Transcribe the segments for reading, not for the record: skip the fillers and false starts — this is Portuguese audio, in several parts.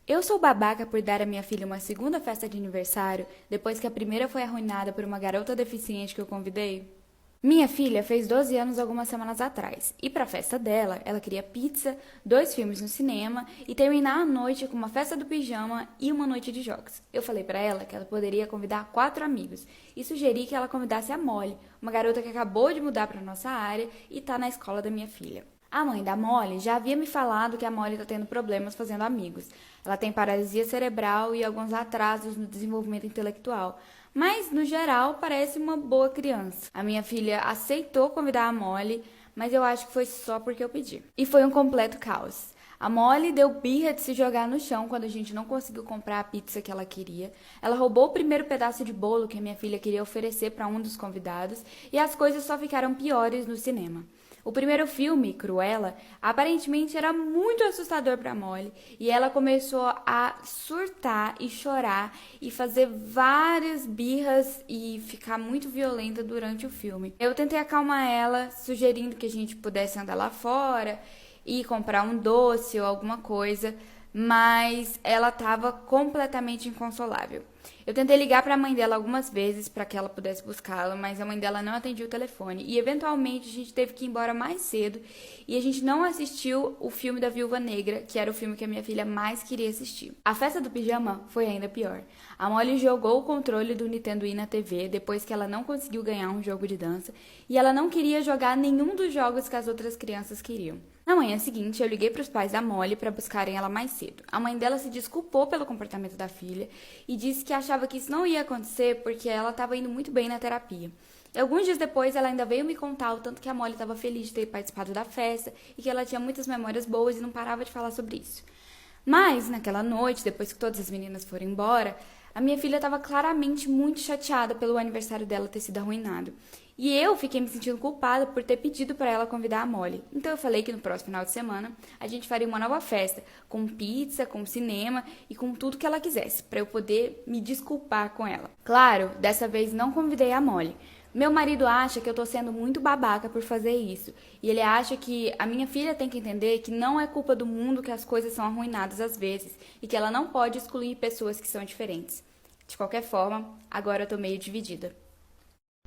Eu sou babaca por dar à minha filha uma segunda festa de aniversário depois que a primeira foi arruinada por uma garota deficiente que eu convidei? Minha filha fez 12 anos algumas semanas atrás, e para a festa dela, ela queria pizza, 2 filmes no cinema e terminar a noite com uma festa do pijama e uma noite de jogos. Eu falei para ela que ela poderia convidar 4 amigos e sugeri que ela convidasse a Molly, uma garota que acabou de mudar para nossa área e está na escola da minha filha. A mãe da Molly já havia me falado que a Molly está tendo problemas fazendo amigos. Ela tem paralisia cerebral e alguns atrasos no desenvolvimento intelectual, mas no geral parece uma boa criança. A minha filha aceitou convidar a Molly, mas eu acho que foi só porque eu pedi. E foi um completo caos. A Molly deu birra de se jogar no chão quando a gente não conseguiu comprar a pizza que ela queria. Ela roubou o primeiro pedaço de bolo que a minha filha queria oferecer para um dos convidados e as coisas só ficaram piores no cinema. O primeiro filme, Cruella, aparentemente era muito assustador para Molly e ela começou a surtar e chorar e fazer várias birras e ficar muito violenta durante o filme. Eu tentei acalmar ela, sugerindo que a gente pudesse andar lá fora e comprar um doce ou alguma coisa, mas ela estava completamente inconsolável. Eu tentei ligar para a mãe dela algumas vezes para que ela pudesse buscá-la, mas a mãe dela não atendia o telefone e eventualmente a gente teve que ir embora mais cedo e a gente não assistiu o filme da Viúva Negra, que era o filme que a minha filha mais queria assistir. A festa do pijama foi ainda pior. A Molly jogou o controle do Nintendo Wii na TV depois que ela não conseguiu ganhar um jogo de dança e ela não queria jogar nenhum dos jogos que as outras crianças queriam. Na manhã seguinte, eu liguei para os pais da Molly para buscarem ela mais cedo. A mãe dela se desculpou pelo comportamento da filha e disse que achava que isso não ia acontecer porque ela estava indo muito bem na terapia. E alguns dias depois, ela ainda veio me contar o tanto que a Molly estava feliz de ter participado da festa e que ela tinha muitas memórias boas e não parava de falar sobre isso. Mas, naquela noite, depois que todas as meninas foram embora, a minha filha estava claramente muito chateada pelo aniversário dela ter sido arruinado. E eu fiquei me sentindo culpada por ter pedido para ela convidar a Molly. Então eu falei que no próximo final de semana a gente faria uma nova festa, com pizza, com cinema e com tudo que ela quisesse, para eu poder me desculpar com ela. Claro, dessa vez não convidei a Molly. Meu marido acha que eu tô sendo muito babaca por fazer isso. E ele acha que a minha filha tem que entender que não é culpa do mundo que as coisas são arruinadas às vezes e que ela não pode excluir pessoas que são diferentes. De qualquer forma, agora eu tô meio dividida.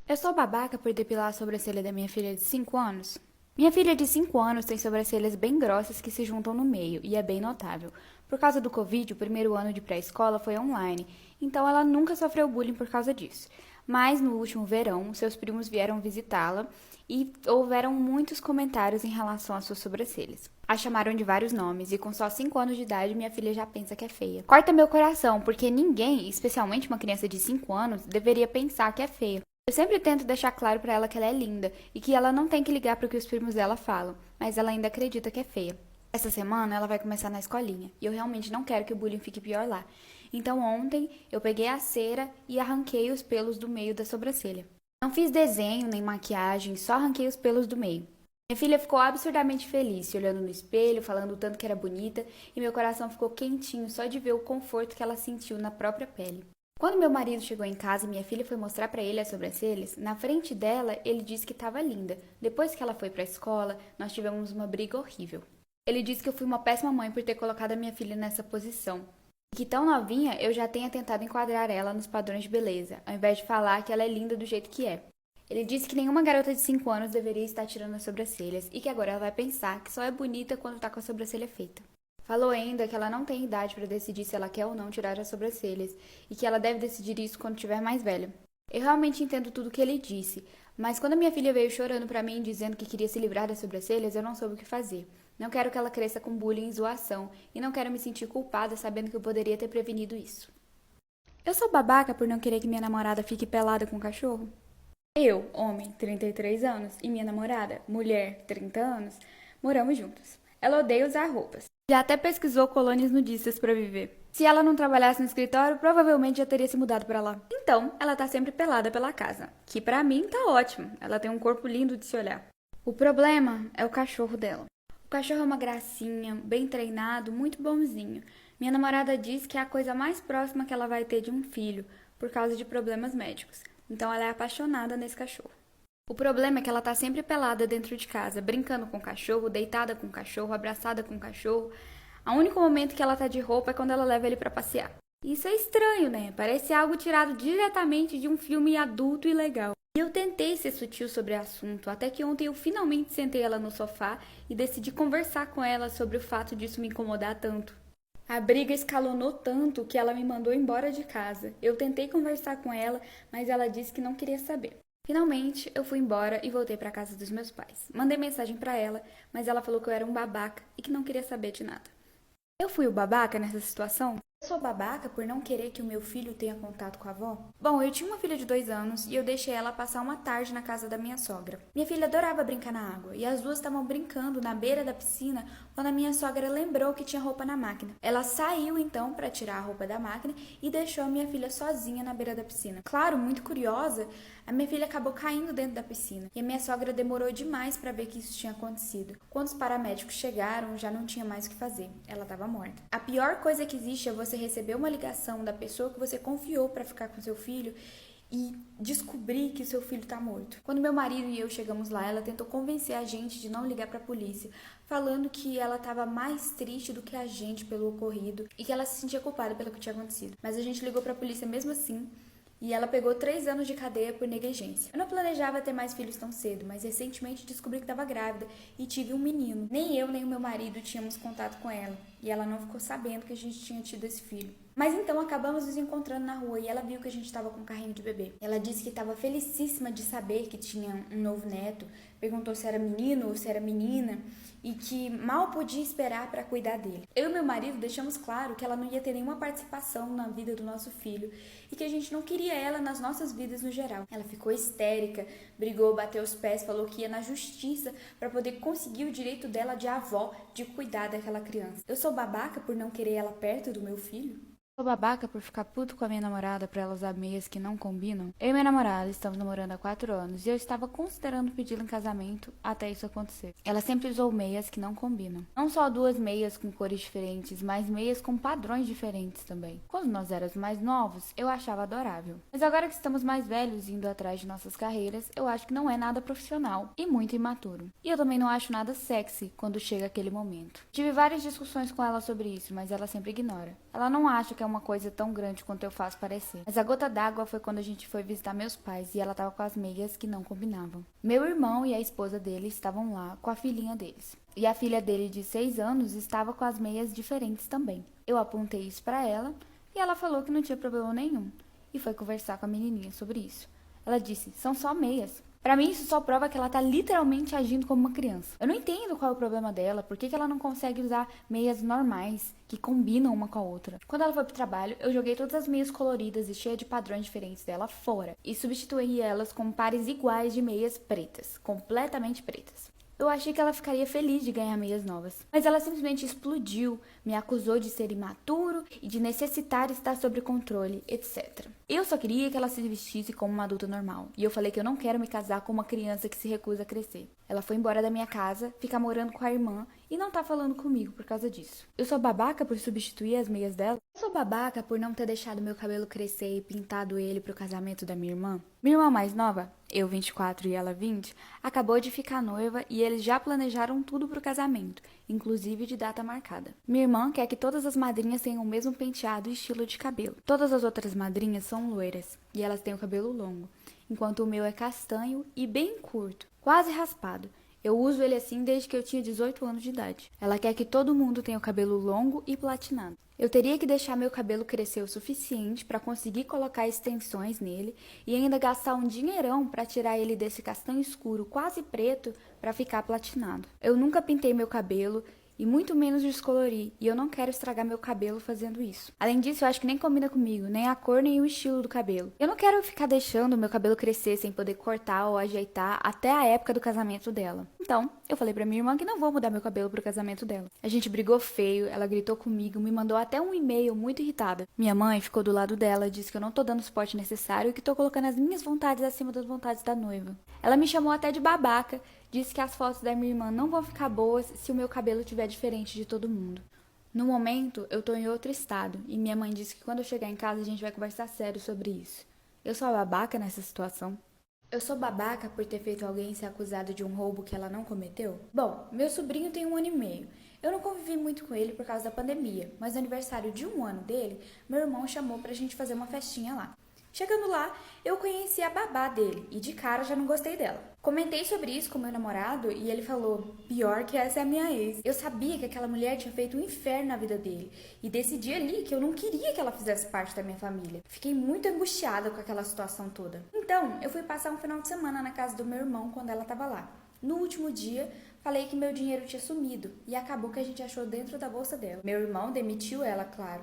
Eu sou babaca por depilar a sobrancelha da minha filha de 5 anos? Minha filha de 5 anos tem sobrancelhas bem grossas que se juntam no meio, e é bem notável. Por causa do Covid, o primeiro ano de pré-escola foi online, então ela nunca sofreu bullying por causa disso. Mas no último verão, seus primos vieram visitá-la e houveram muitos comentários em relação às suas sobrancelhas. A chamaram de vários nomes e com só 5 anos de idade minha filha já pensa que é feia. Corta meu coração, porque ninguém, especialmente uma criança de 5 anos, deveria pensar que é feia. Eu sempre tento deixar claro pra ela que ela é linda e que ela não tem que ligar pro que os primos dela falam, mas ela ainda acredita que é feia. Essa semana ela vai começar na escolinha e eu realmente não quero que o bullying fique pior lá. Então ontem eu peguei a cera e arranquei os pelos do meio da sobrancelha. Não fiz desenho nem maquiagem, só arranquei os pelos do meio. Minha filha ficou absurdamente feliz, se olhando no espelho, falando o tanto que era bonita, e meu coração ficou quentinho só de ver o conforto que ela sentiu na própria pele. Quando meu marido chegou em casa e minha filha foi mostrar pra ele as sobrancelhas, na frente dela ele disse que estava linda. Depois que ela foi pra escola, nós tivemos uma briga horrível. Ele disse que eu fui uma péssima mãe por ter colocado a minha filha nessa posição. E que tão novinha eu já tenha tentado enquadrar ela nos padrões de beleza, ao invés de falar que ela é linda do jeito que é. Ele disse que nenhuma garota de 5 anos deveria estar tirando as sobrancelhas e que agora ela vai pensar que só é bonita quando tá com a sobrancelha feita. Falou ainda que ela não tem idade para decidir se ela quer ou não tirar as sobrancelhas e que ela deve decidir isso quando tiver mais velha. Eu realmente entendo tudo o que ele disse, mas quando a minha filha veio chorando pra mim dizendo que queria se livrar das sobrancelhas, eu não soube o que fazer. Não quero que ela cresça com bullying e zoação e não quero me sentir culpada sabendo que eu poderia ter prevenido isso. Eu sou babaca por não querer que minha namorada fique pelada com o cachorro? Eu, homem, 33 anos, e minha namorada, mulher, 30 anos, moramos juntos. Ela odeia usar roupas. Já até pesquisou colônias nudistas para viver. Se ela não trabalhasse no escritório, provavelmente já teria se mudado para lá. Então, ela tá sempre pelada pela casa, que pra mim tá ótimo. Ela tem um corpo lindo de se olhar. O problema é o cachorro dela. O cachorro é uma gracinha, bem treinado, muito bonzinho. Minha namorada diz que é a coisa mais próxima que ela vai ter de um filho, por causa de problemas médicos. Então ela é apaixonada nesse cachorro. O problema é que ela tá sempre pelada dentro de casa, brincando com o cachorro, deitada com o cachorro, abraçada com o cachorro. O único momento que ela tá de roupa é quando ela leva ele pra passear. Isso é estranho, né? Parece algo tirado diretamente de um filme adulto e legal. E eu tentei ser sutil sobre o assunto, até que ontem eu finalmente sentei ela no sofá e decidi conversar com ela sobre o fato disso me incomodar tanto. A briga escalonou tanto que ela me mandou embora de casa. Eu tentei conversar com ela, mas ela disse que não queria saber. Finalmente, eu fui embora e voltei para casa dos meus pais. Mandei mensagem para ela, mas ela falou que eu era um babaca e que não queria saber de nada. Eu fui o babaca nessa situação? Eu sou babaca por não querer que o meu filho tenha contato com a avó? Bom, eu tinha uma filha de 2 anos e eu deixei ela passar uma tarde na casa da minha sogra. Minha filha adorava brincar na água e as duas estavam brincando na beira da piscina quando a minha sogra lembrou que tinha roupa na máquina. Ela saiu então para tirar a roupa da máquina e deixou a minha filha sozinha na beira da piscina. Claro, muito curiosa, a minha filha acabou caindo dentro da piscina e a minha sogra demorou demais para ver que isso tinha acontecido. Quando os paramédicos chegaram, já não tinha mais o que fazer. Ela estava morta. A pior coisa que existe é você receber uma ligação da pessoa que você confiou para ficar com seu filho e descobrir que o seu filho está morto. Quando meu marido e eu chegamos lá, ela tentou convencer a gente de não ligar para a polícia, falando que ela estava mais triste do que a gente pelo ocorrido e que ela se sentia culpada pelo que tinha acontecido. Mas a gente ligou para a polícia mesmo assim. E ela pegou 3 anos de cadeia por negligência. Eu não planejava ter mais filhos tão cedo, mas recentemente descobri que estava grávida e tive um menino. Nem eu nem o meu marido tínhamos contato com ela, e ela não ficou sabendo que a gente tinha tido esse filho. Mas então acabamos nos encontrando na rua e ela viu que a gente estava com um carrinho de bebê. Ela disse que estava felicíssima de saber que tinha um novo neto, perguntou se era menino ou se era menina e que mal podia esperar para cuidar dele. Eu e meu marido deixamos claro que ela não ia ter nenhuma participação na vida do nosso filho e que a gente não queria ela nas nossas vidas no geral. Ela ficou histérica, brigou, bateu os pés, falou que ia na justiça para poder conseguir o direito dela de avó de cuidar daquela criança. Eu sou babaca por não querer ela perto do meu filho? Sou babaca por ficar puto com a minha namorada pra ela usar meias que não combinam? Eu e minha namorada estamos namorando há 4 anos e eu estava considerando pedi-la em casamento até isso acontecer. Ela sempre usou meias que não combinam. Não só 2 meias com cores diferentes, mas meias com padrões diferentes também. Quando nós éramos mais novos, eu achava adorável. Mas agora que estamos mais velhos indo atrás de nossas carreiras, eu acho que não é nada profissional e muito imaturo. E eu também não acho nada sexy quando chega aquele momento. Tive várias discussões com ela sobre isso, mas ela sempre ignora. Ela não acha que é uma coisa tão grande quanto eu faço parecer. Mas a gota d'água foi quando a gente foi visitar meus pais e ela tava com as meias que não combinavam. Meu irmão e a esposa dele estavam lá com a filhinha deles. E a filha dele de 6 anos estava com as meias diferentes também. Eu apontei isso pra ela e ela falou que não tinha problema nenhum. E foi conversar com a menininha sobre isso. Ela disse, são só meias. Pra mim, isso só prova que ela tá literalmente agindo como uma criança. Eu não entendo qual é o problema dela, por que ela não consegue usar meias normais, que combinam uma com a outra. Quando ela foi pro trabalho, eu joguei todas as meias coloridas e cheias de padrões diferentes dela fora, e substituí elas com pares iguais de meias pretas, completamente pretas. Eu achei que ela ficaria feliz de ganhar meias novas. Mas ela simplesmente explodiu, me acusou de ser imaturo e de necessitar estar sob controle, etc. Eu só queria que ela se vestisse como uma adulta normal. E eu falei que eu não quero me casar com uma criança que se recusa a crescer. Ela foi embora da minha casa, ficar morando com a irmã e não tá falando comigo por causa disso. Eu sou babaca por substituir as meias dela? Eu sou babaca por não ter deixado meu cabelo crescer e pintado ele pro casamento da minha irmã? Minha irmã mais nova, eu 24 e ela 20, acabou de ficar noiva e eles já planejaram tudo pro casamento, inclusive de data marcada. Minha irmã quer que todas as madrinhas tenham o mesmo penteado e estilo de cabelo. Todas as outras madrinhas são loiras e elas têm o cabelo longo, enquanto o meu é castanho e bem curto, quase raspado. Eu uso ele assim desde que eu tinha 18 anos de idade. Ela quer que todo mundo tenha o cabelo longo e platinado. Eu teria que deixar meu cabelo crescer o suficiente para conseguir colocar extensões nele e ainda gastar um dinheirão para tirar ele desse castanho escuro quase preto para ficar platinado. Eu nunca pintei meu cabelo e muito menos descolori, e eu não quero estragar meu cabelo fazendo isso. Além disso, eu acho que nem combina comigo, nem a cor nem o estilo do cabelo. Eu não quero ficar deixando meu cabelo crescer sem poder cortar ou ajeitar até a época do casamento dela. Então, eu falei pra minha irmã que não vou mudar meu cabelo pro casamento dela. A gente brigou feio, ela gritou comigo, me mandou até um e-mail muito irritada. Minha mãe ficou do lado dela, disse que eu não tô dando o suporte necessário e que tô colocando as minhas vontades acima das vontades da noiva. Ela me chamou até de babaca, disse que as fotos da minha irmã não vão ficar boas se o meu cabelo estiver diferente de todo mundo. No momento, eu tô em outro estado e minha mãe disse que quando eu chegar em casa a gente vai conversar sério sobre isso. Eu sou a babaca nessa situação? Eu sou babaca por ter feito alguém ser acusado de um roubo que ela não cometeu? Bom, meu sobrinho tem 1 ano e meio. Eu não convivi muito com ele por causa da pandemia, mas no aniversário de 1 ano dele, meu irmão chamou pra gente fazer uma festinha lá. Chegando lá, eu conheci a babá dele e de cara já não gostei dela. Comentei sobre isso com meu namorado e ele falou: pior que essa é a minha ex. Eu sabia que aquela mulher tinha feito um inferno na vida dele e decidi ali que eu não queria que ela fizesse parte da minha família. Fiquei muito angustiada com aquela situação toda. Então, eu fui passar um final de semana na casa do meu irmão quando ela estava lá. No último dia, falei que meu dinheiro tinha sumido e acabou que a gente achou dentro da bolsa dela. Meu irmão demitiu ela, claro.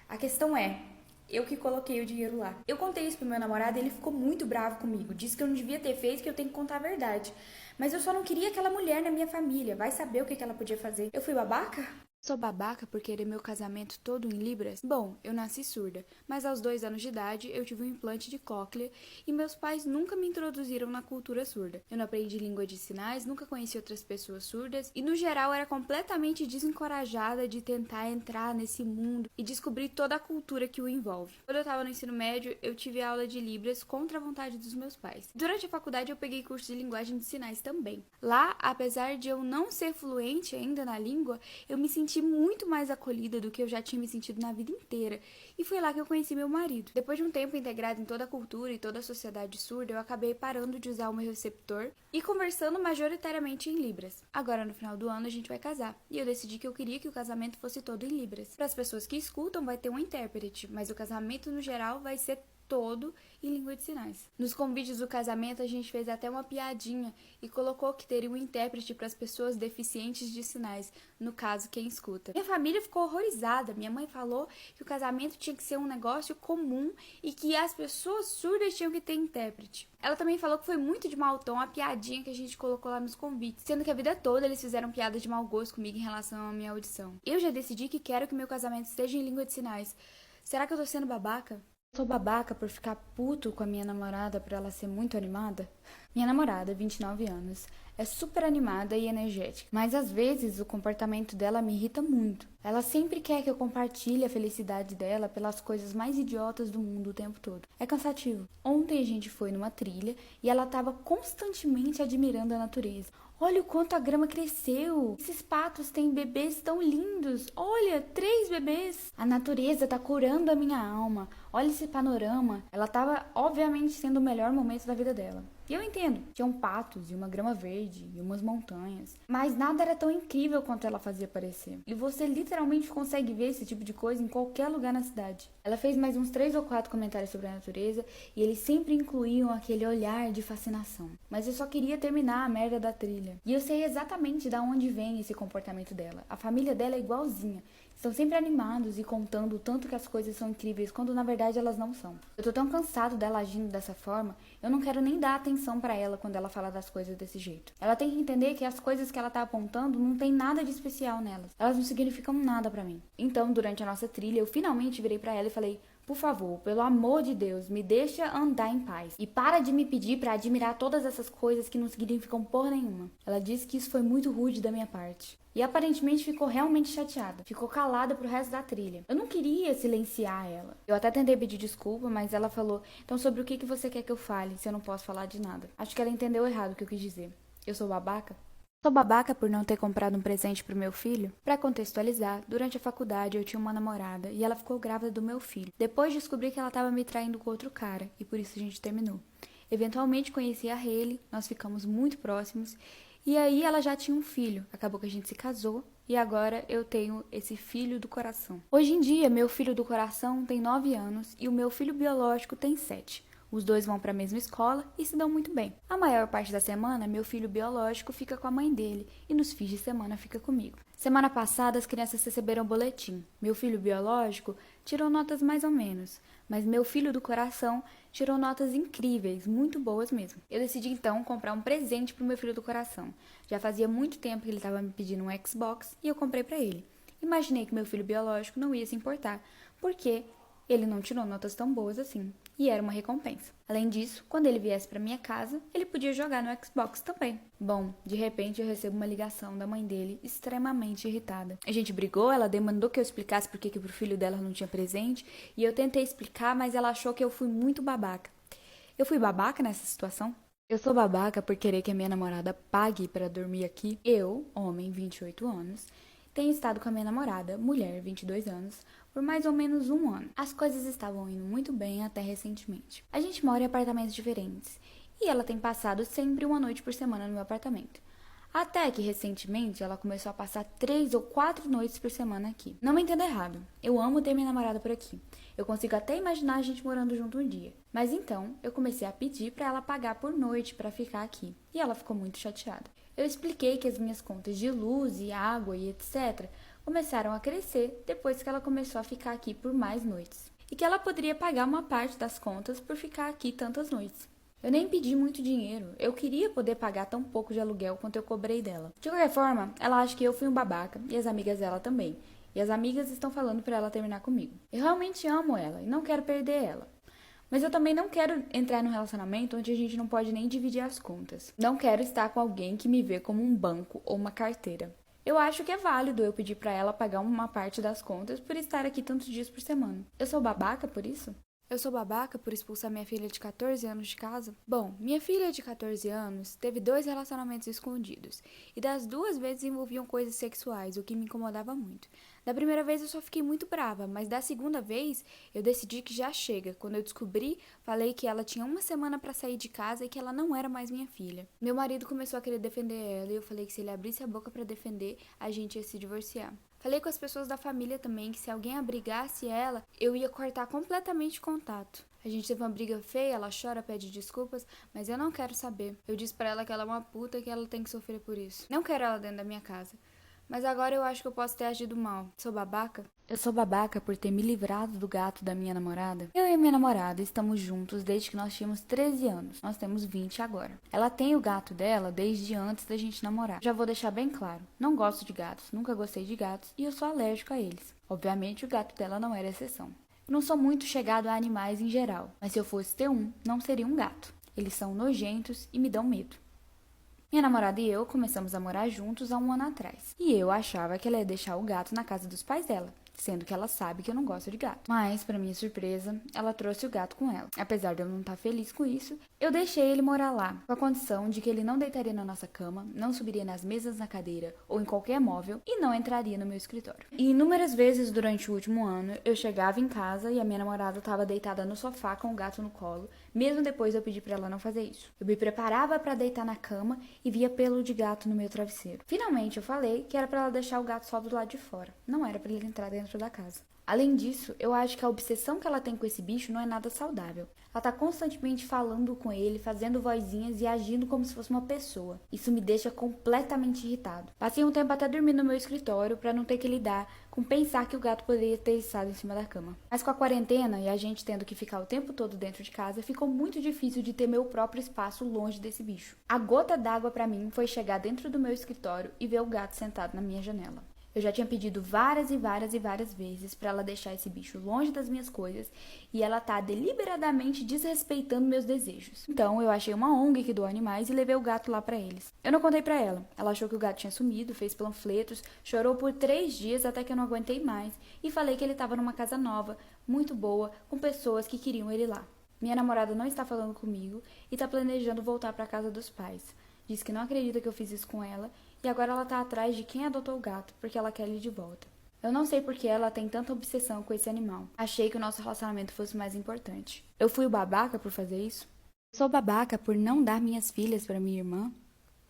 A questão é, eu que coloquei o dinheiro lá. Eu contei isso pro meu namorado e ele ficou muito bravo comigo. Disse que eu não devia ter feito, que eu tenho que contar a verdade. Mas eu só não queria aquela mulher na minha família. Vai saber o que ela podia fazer. Eu fui babaca? Sou babaca por querer meu casamento todo em libras? Bom, eu nasci surda, mas aos 2 anos de idade eu tive um implante de cóclea e meus pais nunca me introduziram na cultura surda. Eu não aprendi língua de sinais, nunca conheci outras pessoas surdas e no geral era completamente desencorajada de tentar entrar nesse mundo e descobrir toda a cultura que o envolve. Quando eu estava no ensino médio, eu tive aula de libras contra a vontade dos meus pais. Durante a faculdade eu peguei curso de linguagem de sinais também. Lá, apesar de eu não ser fluente ainda na língua, eu me senti muito mais acolhida do que eu já tinha me sentido na vida inteira. E foi lá que eu conheci meu marido. Depois de um tempo integrado em toda a cultura e toda a sociedade surda, eu acabei parando de usar o meu receptor e conversando majoritariamente em libras. Agora, no final do ano, a gente vai casar. E eu decidi que eu queria que o casamento fosse todo em libras. Para as pessoas que escutam, vai ter um intérprete, mas o casamento, no geral, vai ser todo em língua de sinais. Nos convítes do casamento a gente fez até uma piadinha e colocou que teria um intérprete para as pessoas deficientes de sinais, no caso quem escuta. Minha família ficou horrorizada. Minha mãe falou que o casamento tinha que ser um negócio comum e que as pessoas surdas tinham que ter intérprete. Ela também falou que foi muito de mau tom a piadinha que a gente colocou lá nos convites, sendo que a vida toda eles fizeram piada de mau gosto comigo em relação à minha audição. Eu já decidi que quero que meu casamento esteja em língua de sinais. Será que eu tô sendo babaca? Sou babaca por ficar puto com a minha namorada por ela ser muito animada? Minha namorada, 29 anos, é super animada e energética, mas às vezes o comportamento dela me irrita muito. Ela sempre quer que eu compartilhe a felicidade dela pelas coisas mais idiotas do mundo o tempo todo. É cansativo. Ontem a gente foi numa trilha e ela estava constantemente admirando a natureza. Olha o quanto a grama cresceu. Esses patos têm bebês tão lindos. Olha, 3 bebês. A natureza tá curando a minha alma. Olha esse panorama. Ela tava, obviamente, sendo o melhor momento da vida dela. E eu entendo. Tinham patos e uma grama verde e umas montanhas. Mas nada era tão incrível quanto ela fazia parecer. E você literalmente consegue ver esse tipo de coisa em qualquer lugar na cidade. Ela fez mais uns 3 ou 4 comentários sobre a natureza e eles sempre incluíam aquele olhar de fascinação. Mas eu só queria terminar a merda da trilha. E eu sei exatamente de onde vem esse comportamento dela. A família dela é igualzinha. Estão sempre animados e contando o tanto que as coisas são incríveis, quando na verdade elas não são. Eu tô tão cansado dela agindo dessa forma, eu não quero nem dar atenção pra ela quando ela fala das coisas desse jeito. Ela tem que entender que as coisas que ela tá apontando não tem nada de especial nelas. Elas não significam nada pra mim. Então, durante a nossa trilha, eu finalmente virei pra ela e falei: por favor, pelo amor de Deus, me deixa andar em paz. E para de me pedir pra admirar todas essas coisas que não significam porra nenhuma. Ela disse que isso foi muito rude da minha parte. E aparentemente ficou realmente chateada. Ficou calada pro resto da trilha. Eu não queria silenciar ela. Eu até tentei pedir desculpa, mas ela falou: então sobre o que você quer que eu fale, se eu não posso falar de nada? Acho que ela entendeu errado o que eu quis dizer. Eu sou babaca? Sou babaca por não ter comprado um presente pro meu filho? Pra contextualizar, durante a faculdade eu tinha uma namorada e ela ficou grávida do meu filho. Depois descobri que ela tava me traindo com outro cara e por isso a gente terminou. Eventualmente conheci a Hailey, nós ficamos muito próximos e aí ela já tinha um filho. Acabou que a gente se casou e agora eu tenho esse filho do coração. Hoje em dia, meu filho do coração tem 9 anos e o meu filho biológico tem 7. Os dois vão para a mesma escola e se dão muito bem. A maior parte da semana, meu filho biológico fica com a mãe dele e nos fins de semana fica comigo. Semana passada, as crianças receberam boletim. Meu filho biológico tirou notas mais ou menos, mas meu filho do coração tirou notas incríveis, muito boas mesmo. Eu decidi então comprar um presente pro meu filho do coração. Já fazia muito tempo que ele estava me pedindo um Xbox e eu comprei para ele. Imaginei que meu filho biológico não ia se importar, porque ele não tirou notas tão boas assim, e era uma recompensa. Além disso, quando ele viesse para minha casa, ele podia jogar no Xbox também. Bom, de repente eu recebo uma ligação da mãe dele, extremamente irritada. A gente brigou, ela demandou que eu explicasse por que pro filho dela não tinha presente, e eu tentei explicar, mas ela achou que eu fui muito babaca. Eu fui babaca nessa situação? Eu sou babaca por querer que a minha namorada pague para dormir aqui. Eu, homem, 28 anos, Tenho estado com a minha namorada, mulher, 22 anos, por mais ou menos um ano. As coisas estavam indo muito bem até recentemente. A gente mora em apartamentos diferentes e ela tem passado sempre uma noite por semana no meu apartamento. Até que recentemente ela começou a passar 3 ou 4 noites por semana aqui. Não me entenda errado, eu amo ter minha namorada por aqui. Eu consigo até imaginar a gente morando junto um dia. Mas então eu comecei a pedir para ela pagar por noite para ficar aqui. E ela ficou muito chateada. Eu expliquei que as minhas contas de luz e água e etc. começaram a crescer depois que ela começou a ficar aqui por mais noites. E que ela poderia pagar uma parte das contas por ficar aqui tantas noites. Eu nem pedi muito dinheiro, eu queria poder pagar tão pouco de aluguel quanto eu cobrei dela. De qualquer forma, ela acha que eu fui um babaca e as amigas dela também. E as amigas estão falando pra ela terminar comigo. Eu realmente amo ela e não quero perder ela. Mas eu também não quero entrar num relacionamento onde a gente não pode nem dividir as contas. Não quero estar com alguém que me vê como um banco ou uma carteira. Eu acho que é válido eu pedir pra ela pagar uma parte das contas por estar aqui tantos dias por semana. Eu sou babaca por isso? Eu sou babaca por expulsar minha filha de 14 anos de casa? Bom, minha filha de 14 anos teve 2 relacionamentos escondidos, e das 2 vezes envolviam coisas sexuais, o que me incomodava muito. Da primeira vez eu só fiquei muito brava, mas da segunda vez eu decidi que já chega. Quando eu descobri, falei que ela tinha uma semana pra sair de casa e que ela não era mais minha filha. Meu marido começou a querer defender ela e eu falei que se ele abrisse a boca pra defender, a gente ia se divorciar. Falei com as pessoas da família também que se alguém abrigasse ela, eu ia cortar completamente o contato. A gente teve uma briga feia, ela chora, pede desculpas, mas eu não quero saber. Eu disse pra ela que ela é uma puta e que ela tem que sofrer por isso. Não quero ela dentro da minha casa. Mas agora eu acho que eu posso ter agido mal. Sou babaca? Eu sou babaca por ter me livrado do gato da minha namorada? Eu e minha namorada estamos juntos desde que nós tínhamos 13 anos. Nós temos 20 agora. Ela tem o gato dela desde antes da gente namorar. Já vou deixar bem claro. Não gosto de gatos, nunca gostei de gatos e eu sou alérgico a eles. Obviamente o gato dela não era exceção. Eu não sou muito chegado a animais em geral, mas se eu fosse ter um, não seria um gato. Eles são nojentos e me dão medo. Minha namorada e eu começamos a morar juntos há um ano atrás. E eu achava que ela ia deixar o gato na casa dos pais dela, sendo que ela sabe que eu não gosto de gato. Mas, para minha surpresa, ela trouxe o gato com ela. Apesar de eu não estar feliz com isso, eu deixei ele morar lá, com a condição de que ele não deitaria na nossa cama, não subiria nas mesas na cadeira ou em qualquer móvel e não entraria no meu escritório. E inúmeras vezes durante o último ano, eu chegava em casa e a minha namorada estava deitada no sofá com o gato no colo, mesmo depois de eu pedir para ela não fazer isso. Eu me preparava para deitar na cama e via pelo de gato no meu travesseiro. Finalmente eu falei que era para ela deixar o gato só do lado de fora, não era para ele entrar dentro da casa. Além disso, eu acho que a obsessão que ela tem com esse bicho não é nada saudável. Ela tá constantemente falando com ele, fazendo vozinhas e agindo como se fosse uma pessoa. Isso me deixa completamente irritado. Passei um tempo até dormindo no meu escritório para não ter que lidar com pensar que o gato poderia ter estado em cima da cama. Mas com a quarentena e a gente tendo que ficar o tempo todo dentro de casa, ficou muito difícil de ter meu próprio espaço longe desse bicho. A gota d'água para mim foi chegar dentro do meu escritório e ver o gato sentado na minha janela. Eu já tinha pedido várias vezes para ela deixar esse bicho longe das minhas coisas e ela tá deliberadamente desrespeitando meus desejos. Então eu achei uma ONG que doa animais e levei o gato lá para eles. Eu não contei para ela. Ela achou que o gato tinha sumido, fez panfletos, chorou por 3 dias até que eu não aguentei mais e falei que ele estava numa casa nova, muito boa, com pessoas que queriam ele lá. Minha namorada não está falando comigo e tá planejando voltar para casa dos pais. Diz que não acredita que eu fiz isso com ela e agora ela tá atrás de quem adotou o gato porque ela quer ele de volta. Eu não sei por que ela tem tanta obsessão com esse animal. Achei que o nosso relacionamento fosse mais importante. Eu fui o babaca por fazer isso? Sou babaca por não dar minhas filhas para minha irmã?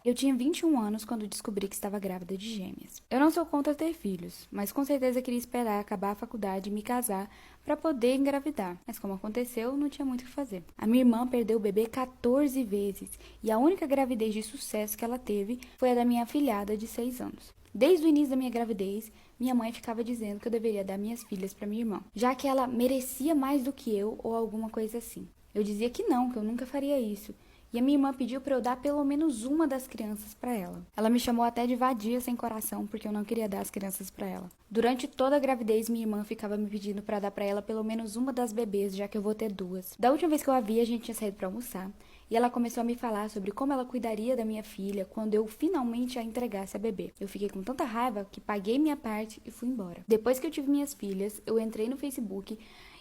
Eu tinha 21 anos quando descobri que estava grávida de gêmeas. Eu não sou contra ter filhos, mas com certeza queria esperar acabar a faculdade e me casar para poder engravidar. Mas como aconteceu, não tinha muito o que fazer. A minha irmã perdeu o bebê 14 vezes e a única gravidez de sucesso que ela teve foi a da minha afilhada de 6 anos. Desde o início da minha gravidez, minha mãe ficava dizendo que eu deveria dar minhas filhas para minha irmã, já que ela merecia mais do que eu ou alguma coisa assim. Eu dizia que não, que eu nunca faria isso. E a minha irmã pediu para eu dar pelo menos uma das crianças para ela. Ela me chamou até de vadia sem coração porque eu não queria dar as crianças para ela. Durante toda a gravidez, minha irmã ficava me pedindo para dar para ela pelo menos uma das bebês, já que eu vou ter 2. Da última vez que eu a vi, a gente tinha saído para almoçar. E ela começou a me falar sobre como ela cuidaria da minha filha quando eu finalmente a entregasse a bebê. Eu fiquei com tanta raiva que paguei minha parte e fui embora. Depois que eu tive minhas filhas, eu entrei no Facebook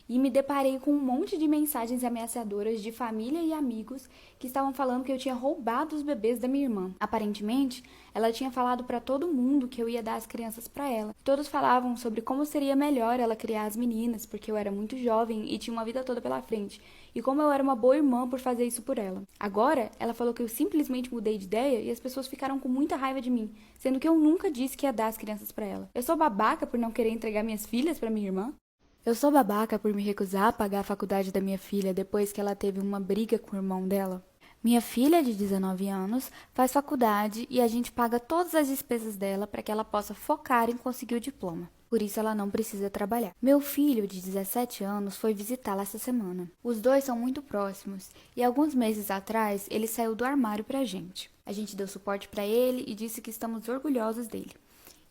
e me deparei com um monte de mensagens ameaçadoras de família e amigos que estavam falando que eu tinha roubado os bebês da minha irmã. Aparentemente, ela tinha falado para todo mundo que eu ia dar as crianças para ela. Todos falavam sobre como seria melhor ela criar as meninas, porque eu era muito jovem e tinha uma vida toda pela frente, e como eu era uma boa irmã por fazer isso por ela. Agora, ela falou que eu simplesmente mudei de ideia e as pessoas ficaram com muita raiva de mim, sendo que eu nunca disse que ia dar as crianças para ela. Eu sou babaca por não querer entregar minhas filhas para minha irmã? Eu sou babaca por me recusar a pagar a faculdade da minha filha depois que ela teve uma briga com o irmão dela? Minha filha, de 19 anos, faz faculdade e a gente paga todas as despesas dela para que ela possa focar em conseguir o diploma. Por isso ela não precisa trabalhar. Meu filho, de 17 anos, foi visitá-la essa semana. Os dois são muito próximos e alguns meses atrás ele saiu do armário pra gente. A gente deu suporte para ele e disse que estamos orgulhosos dele.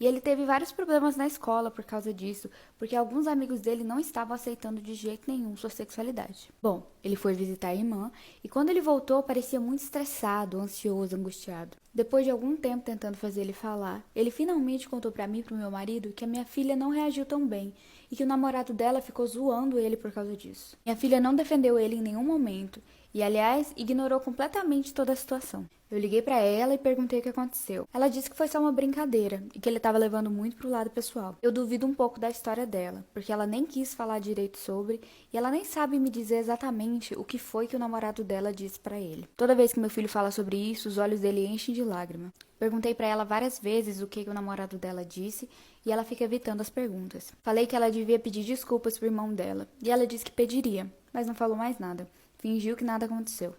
E ele teve vários problemas na escola por causa disso, porque alguns amigos dele não estavam aceitando de jeito nenhum sua sexualidade. Bom, ele foi visitar a irmã e quando ele voltou parecia muito estressado, ansioso, angustiado. Depois de algum tempo tentando fazer ele falar, ele finalmente contou pra mim e pro meu marido que a minha filha não reagiu tão bem e que o namorado dela ficou zoando ele por causa disso. Minha filha não defendeu ele em nenhum momento e, aliás, ignorou completamente toda a situação. Eu liguei pra ela e perguntei o que aconteceu. Ela disse que foi só uma brincadeira e que ele estava levando muito pro lado pessoal. Eu duvido um pouco da história dela, porque ela nem quis falar direito sobre e ela nem sabe me dizer exatamente o que foi que o namorado dela disse pra ele. Toda vez que meu filho fala sobre isso, os olhos dele enchem de lágrima. Perguntei pra ela várias vezes o que o namorado dela disse e ela fica evitando as perguntas. Falei que ela devia pedir desculpas pro irmão dela e ela disse que pediria, mas não falou mais nada. Fingiu que nada aconteceu.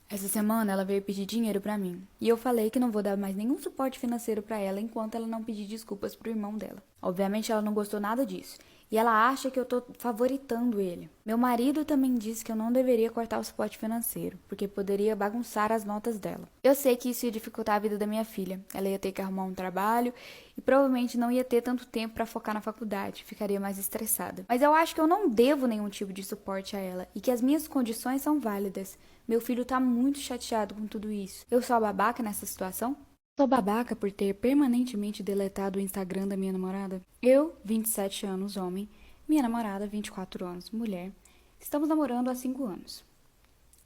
Essa semana ela veio pedir dinheiro pra mim, e eu falei que não vou dar mais nenhum suporte financeiro pra ela enquanto ela não pedir desculpas pro irmão dela. Obviamente ela não gostou nada disso, e ela acha que eu tô favoritando ele. Meu marido também disse que eu não deveria cortar o suporte financeiro, porque poderia bagunçar as notas dela. Eu sei que isso ia dificultar a vida da minha filha. Ela ia ter que arrumar um trabalho e provavelmente não ia ter tanto tempo pra focar na faculdade, ficaria mais estressada. Mas eu acho que eu não devo nenhum tipo de suporte a ela e que as minhas condições são válidas. Meu filho tá muito chateado com tudo isso. Eu sou a babaca nessa situação? Sou babaca por ter permanentemente deletado o Instagram da minha namorada? Eu, 27 anos, homem, minha namorada, 24 anos, mulher. Estamos namorando há 5 anos.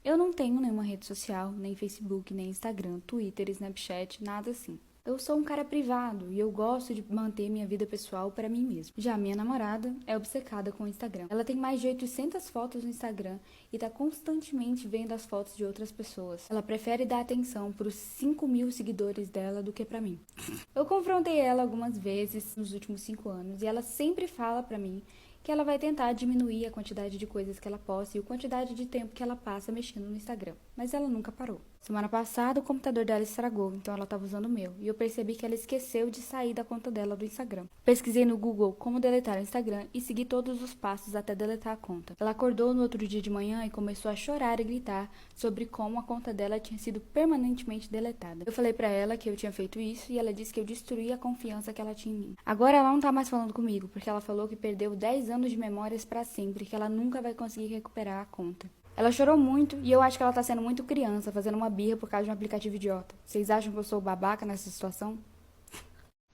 Eu não tenho nenhuma rede social, nem Facebook, nem Instagram, Twitter, Snapchat, nada assim. Eu sou um cara privado e eu gosto de manter minha vida pessoal para mim mesmo. Já minha namorada é obcecada com o Instagram. Ela tem mais de 800 fotos no Instagram e tá constantemente vendo as fotos de outras pessoas. Ela prefere dar atenção pros 5.000 seguidores dela do que pra mim. Eu confrontei ela algumas vezes nos últimos 5 anos e ela sempre fala pra mim que ela vai tentar diminuir a quantidade de coisas que ela posta e a quantidade de tempo que ela passa mexendo no Instagram. Mas ela nunca parou. Semana passada, o computador dela estragou, então ela estava usando o meu. E eu percebi que ela esqueceu de sair da conta dela do Instagram. Pesquisei no Google como deletar o Instagram e segui todos os passos até deletar a conta. Ela acordou no outro dia de manhã e começou a chorar e gritar sobre como a conta dela tinha sido permanentemente deletada. Eu falei pra ela que eu tinha feito isso e ela disse que eu destruí a confiança que ela tinha em mim. Agora ela não tá mais falando comigo, porque ela falou que perdeu 10 anos de memórias pra sempre, que ela nunca vai conseguir recuperar a conta. Ela chorou muito e eu acho que ela tá sendo muito criança, fazendo uma birra por causa de um aplicativo idiota. Vocês acham que eu sou babaca nessa situação?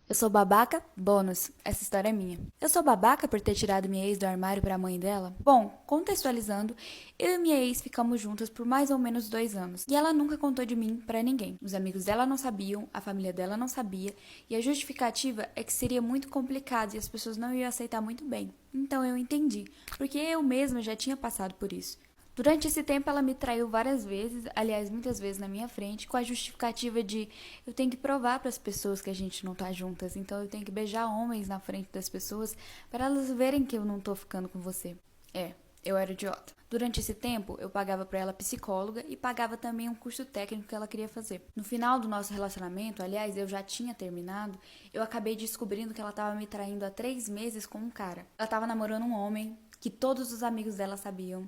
Eu sou babaca? Bônus. Essa história é minha. Eu sou babaca por ter tirado minha ex do armário pra mãe dela? Bom, contextualizando, eu e minha ex ficamos juntas por mais ou menos 2 anos. E ela nunca contou de mim pra ninguém. Os amigos dela não sabiam, a família dela não sabia. E a justificativa é que seria muito complicado e as pessoas não iam aceitar muito bem. Então eu entendi, porque eu mesma já tinha passado por isso. Durante esse tempo ela me traiu várias vezes, aliás, muitas vezes na minha frente, com a justificativa de eu tenho que provar para as pessoas que a gente não tá juntas, então eu tenho que beijar homens na frente das pessoas para elas verem que eu não tô ficando com você. Eu era idiota. Durante esse tempo, eu pagava para ela psicóloga e pagava também um curso técnico que ela queria fazer. No final do nosso relacionamento, aliás, eu já tinha terminado, eu acabei descobrindo que ela tava me traindo há 3 meses com um cara. Ela tava namorando um homem que todos os amigos dela sabiam.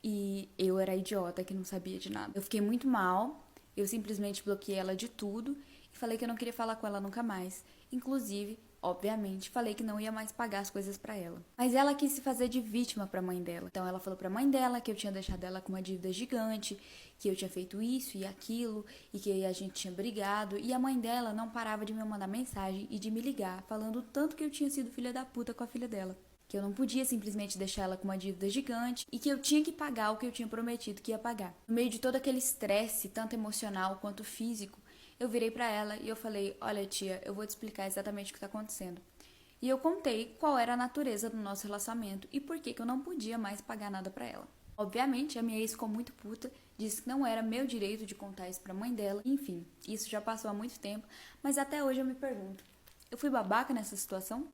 E eu era a idiota que não sabia de nada. Eu fiquei muito mal, eu simplesmente bloqueei ela de tudo e falei que eu não queria falar com ela nunca mais. Inclusive, obviamente, falei que não ia mais pagar as coisas pra ela. Mas ela quis se fazer de vítima pra mãe dela. Então ela falou pra mãe dela que eu tinha deixado ela com uma dívida gigante, que eu tinha feito isso e aquilo, e que a gente tinha brigado. E a mãe dela não parava de me mandar mensagem e de me ligar, falando o tanto que eu tinha sido filha da puta com a filha dela. que eu não podia simplesmente deixar ela com uma dívida gigante e que eu tinha que pagar o que eu tinha prometido que ia pagar. No meio de todo aquele estresse, tanto emocional quanto físico, eu virei para ela e eu falei: "Olha, tia, eu vou te explicar exatamente o que está acontecendo." E eu contei qual era a natureza do nosso relacionamento e por que eu não podia mais pagar nada para ela. Obviamente, a minha ex ficou muito puta, disse que não era meu direito de contar isso pra mãe dela. Enfim, isso já passou há muito tempo, mas até hoje eu me pergunto: eu fui babaca nessa situação?